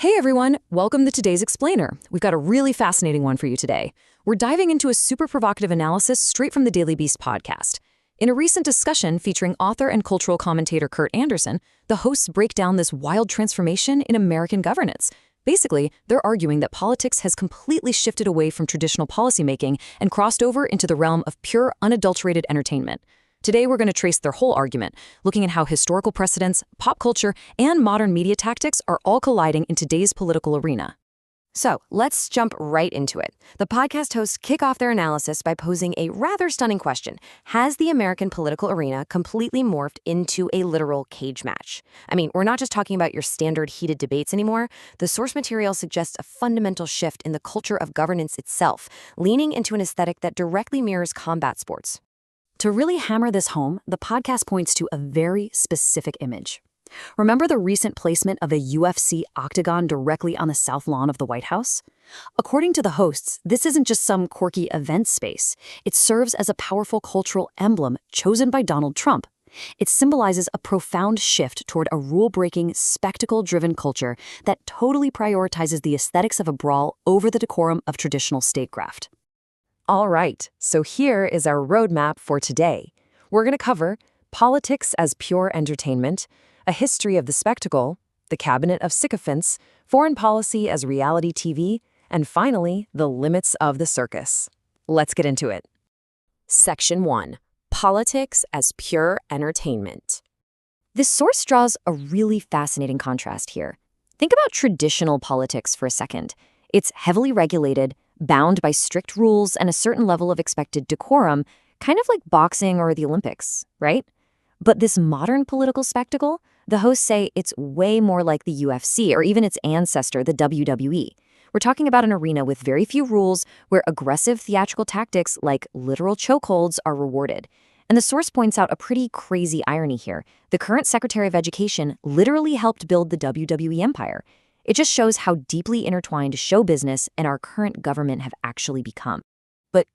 Hey everyone, welcome to today's Explainer. We've got a really fascinating one for you today. We're diving into a super provocative analysis straight from the Daily Beast podcast. In a recent discussion featuring author and cultural commentator Kurt Anderson, the hosts break down this wild transformation in American governance. Basically, they're arguing that politics has completely shifted away from traditional policymaking and crossed over into the realm of pure, unadulterated entertainment. Today, we're going to trace their whole argument, looking at how historical precedents, pop culture, and modern media tactics are all colliding in today's political arena. So let's jump right into it. The podcast hosts kick off their analysis by posing a rather stunning question. Has the American political arena completely morphed into a literal cage match? I mean, we're not just talking about your standard heated debates anymore. The source material suggests a fundamental shift in the culture of governance itself, leaning into an aesthetic that directly mirrors combat sports. To really hammer this home, the podcast points to a very specific image. Remember the recent placement of a UFC octagon directly on the south lawn of the White House? According to the hosts, this isn't just some quirky event space. It serves as a powerful cultural emblem chosen by Donald Trump. It symbolizes a profound shift toward a rule-breaking, spectacle-driven culture that totally prioritizes the aesthetics of a brawl over the decorum of traditional statecraft. All right, so here is our roadmap for today. We're going to cover politics as pure entertainment, a history of the spectacle, the cabinet of sycophants, foreign policy as reality TV, and finally, the limits of the circus. Let's get into it. Section 1. Politics as pure entertainment. This source draws a really fascinating contrast here. Think about traditional politics for a second. It's heavily regulated, bound by strict rules and a certain level of expected decorum, kind of like boxing or the Olympics, right? But this modern political spectacle, the hosts say it's way more like the UFC or even its ancestor, the WWE. We're talking about an arena with very few rules where aggressive theatrical tactics like literal chokeholds are rewarded. And the source points out a pretty crazy irony here. The current Secretary of Education literally helped build the WWE empire. It just shows how deeply intertwined show business and our current government have actually become. But,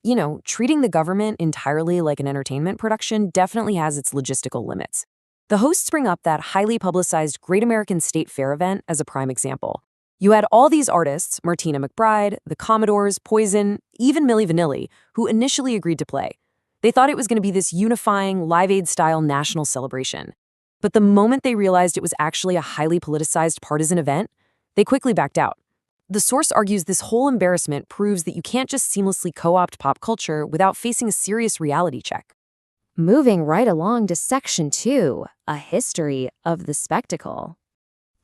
treating the government entirely like an entertainment production definitely has its logistical limits. The hosts bring up that highly publicized Great American State Fair event as a prime example. You had all these artists, Martina McBride, the Commodores, Poison, even Milli Vanilli, who initially agreed to play. They thought it was going to be this unifying, Live Aid-style national celebration. But the moment they realized it was actually a highly politicized partisan event, they quickly backed out. The source argues this whole embarrassment proves that you can't just seamlessly co-opt pop culture without facing a serious reality check. Moving right along to Section 2, a history of the spectacle.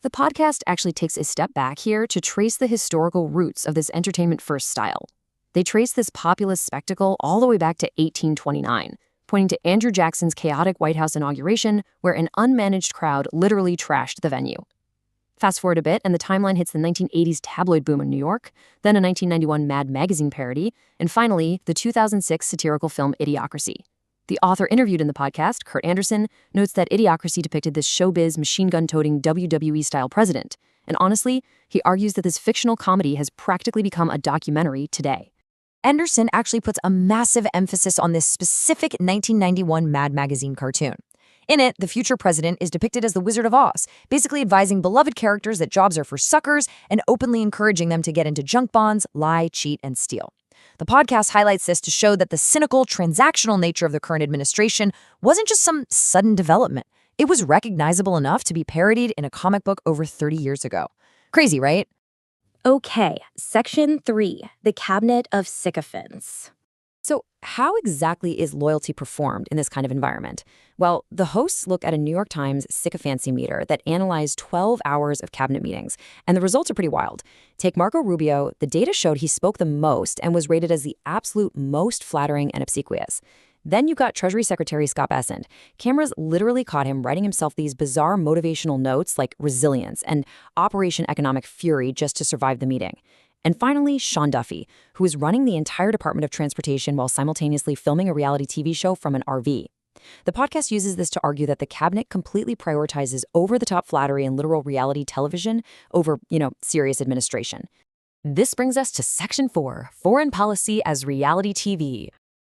The podcast actually takes a step back here to trace the historical roots of this entertainment-first style. They trace this populist spectacle all the way back to 1829, pointing to Andrew Jackson's chaotic White House inauguration where an unmanaged crowd literally trashed the venue. Fast forward a bit, and the timeline hits the 1980s tabloid boom in New York, then a 1991 Mad magazine parody, and finally, the 2006 satirical film Idiocracy. The author interviewed in the podcast, Kurt Anderson, notes that Idiocracy depicted this showbiz, machine-gun-toting WWE-style president. And honestly, he argues that this fictional comedy has practically become a documentary today. Anderson actually puts a massive emphasis on this specific 1991 Mad magazine cartoon. In it, the future president is depicted as the Wizard of Oz, basically advising beloved characters that jobs are for suckers and openly encouraging them to get into junk bonds, lie, cheat, and steal. The podcast highlights this to show that the cynical, transactional nature of the current administration wasn't just some sudden development. It was recognizable enough to be parodied in a comic book over 30 years ago. Crazy, right? Okay, Section 3, the cabinet of sycophants. So how exactly is loyalty performed in this kind of environment? Well, the hosts look at a New York Times sycophancy meter that analyzed 12 hours of cabinet meetings, and the results are pretty wild. Take Marco Rubio, the data showed he spoke the most and was rated as the absolute most flattering and obsequious. Then you got Treasury Secretary Scott Bessent. Cameras literally caught him writing himself these bizarre motivational notes like resilience and Operation Economic Fury just to survive the meeting. And finally, Sean Duffy, who is running the entire Department of Transportation while simultaneously filming a reality TV show from an RV. The podcast uses this to argue that the cabinet completely prioritizes over-the-top flattery and literal reality television over, serious administration. This brings us to Section 4, Foreign Policy as Reality TV.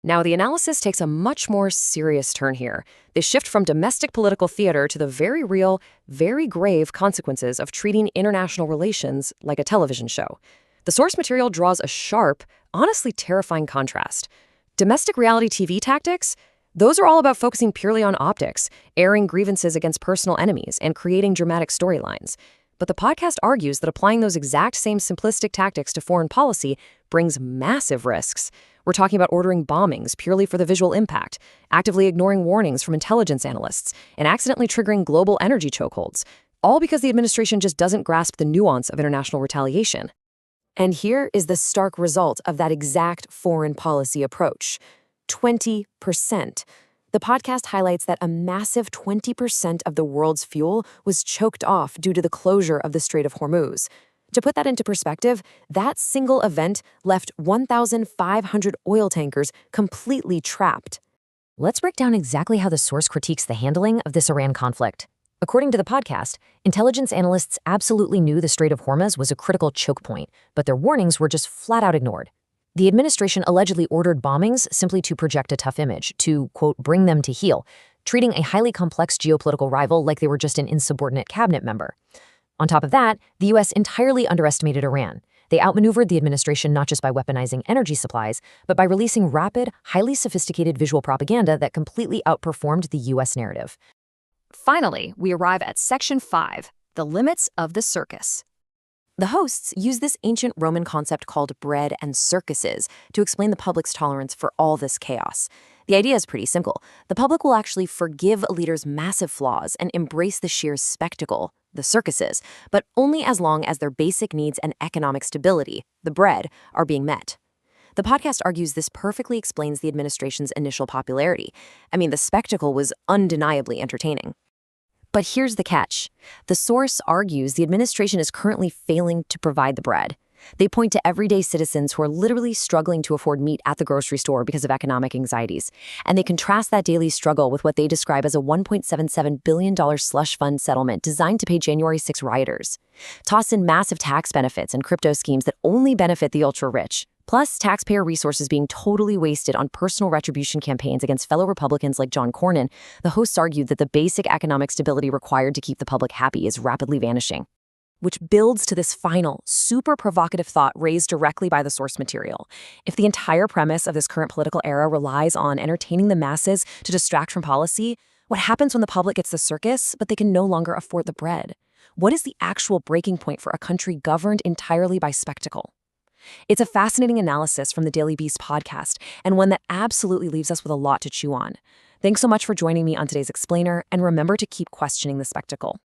Now, the analysis takes a much more serious turn here. They shift from domestic political theater to the very real, very grave consequences of treating international relations like a television show. The source material draws a sharp, honestly terrifying contrast. Domestic reality TV tactics? Those are all about focusing purely on optics, airing grievances against personal enemies, and creating dramatic storylines. But the podcast argues that applying those exact same simplistic tactics to foreign policy brings massive risks. We're talking about ordering bombings purely for the visual impact, actively ignoring warnings from intelligence analysts, and accidentally triggering global energy chokeholds, all because the administration just doesn't grasp the nuance of international retaliation. And here is the stark result of that exact foreign policy approach: 20%. The podcast highlights that a massive 20% of the world's fuel was choked off due to the closure of the Strait of Hormuz. To put that into perspective, that single event left 1,500 oil tankers completely trapped. Let's break down exactly how the source critiques the handling of this Iran conflict. According to the podcast, intelligence analysts absolutely knew the Strait of Hormuz was a critical choke point, but their warnings were just flat out ignored. The administration allegedly ordered bombings simply to project a tough image, to, quote, bring them to heel, treating a highly complex geopolitical rival like they were just an insubordinate cabinet member. On top of that, the U.S. entirely underestimated Iran. They outmaneuvered the administration not just by weaponizing energy supplies, but by releasing rapid, highly sophisticated visual propaganda that completely outperformed the U.S. narrative. Finally, we arrive at Section 5, the limits of the circus. The hosts use this ancient Roman concept called bread and circuses to explain the public's tolerance for all this chaos. The idea is pretty simple. The public will actually forgive a leader's massive flaws and embrace the sheer spectacle, the circuses, but only as long as their basic needs and economic stability, the bread, are being met. The podcast argues this perfectly explains the administration's initial popularity. I mean, the spectacle was undeniably entertaining. But here's the catch. The source argues the administration is currently failing to provide the bread. They point to everyday citizens who are literally struggling to afford meat at the grocery store because of economic anxieties. And they contrast that daily struggle with what they describe as a $1.77 billion slush fund settlement designed to pay January 6 rioters. Toss in massive tax benefits and crypto schemes that only benefit the ultra-rich. Plus, taxpayer resources being totally wasted on personal retribution campaigns against fellow Republicans like John Cornyn. The hosts argued that the basic economic stability required to keep the public happy is rapidly vanishing. Which builds to this final, super provocative thought raised directly by the source material. If the entire premise of this current political era relies on entertaining the masses to distract from policy, what happens when the public gets the circus, but they can no longer afford the bread? What is the actual breaking point for a country governed entirely by spectacle? It's a fascinating analysis from the Daily Beast podcast, and one that absolutely leaves us with a lot to chew on. Thanks so much for joining me on today's Explainer, and remember to keep questioning the spectacle.